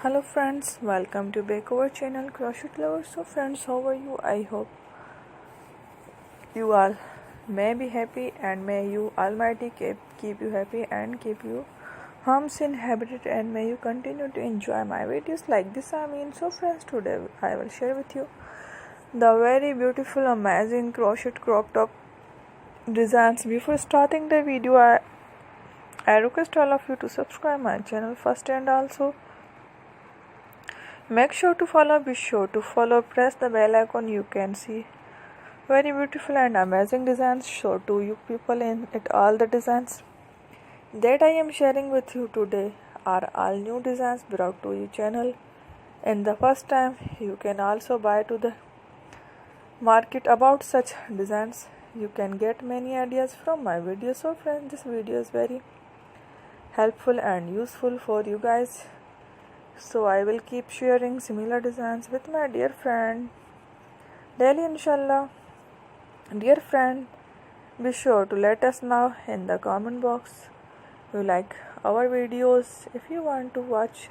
Hello friends, welcome to back our channel Crochet Lovers. So friends, how are you? I hope you all may be happy and may you Almighty keep you happy and keep you homes inhabited and may you continue to enjoy my videos like this. So friends, today I will share with you the very beautiful amazing crochet crop top designs. Before starting the video, I request all of you to subscribe my channel first and also be sure to follow, press the bell icon. You can see very beautiful and amazing designs show to you people in it. All the designs that I am sharing with you today are all new designs brought to your channel. And the first time you can also buy to the market about such designs. You can get many ideas from my video. So friends, this video is very helpful and useful for you guys. So I will keep sharing similar designs with my dear friend daily, inshallah. Dear friend, be sure to let us know in the comment box you like our videos, if you want to watch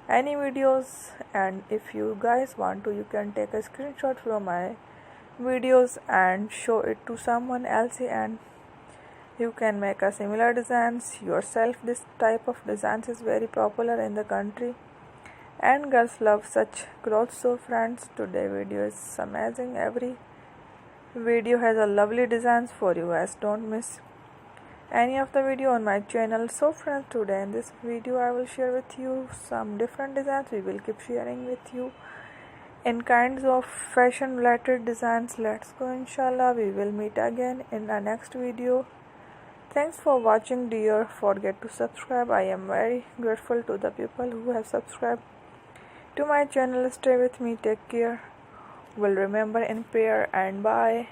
any videos, and if you guys want to, you can take a screenshot from my videos and show it to someone else, and you can make a similar designs yourself. This type of designs is very popular in the country and girls love such clothes. So friends, today video is amazing. Every video has a lovely designs for you guys. Don't miss any of the video on my channel. So friends, today in this video I will share with you some different designs. We will keep sharing with you in kinds of fashion related designs. Let's go, inshallah. We will meet again in the next video. Thanks for watching, dear. Forget to subscribe. I am very grateful to the people who have subscribed to my channel. Stay with me. Take care. Will remember in prayer and bye.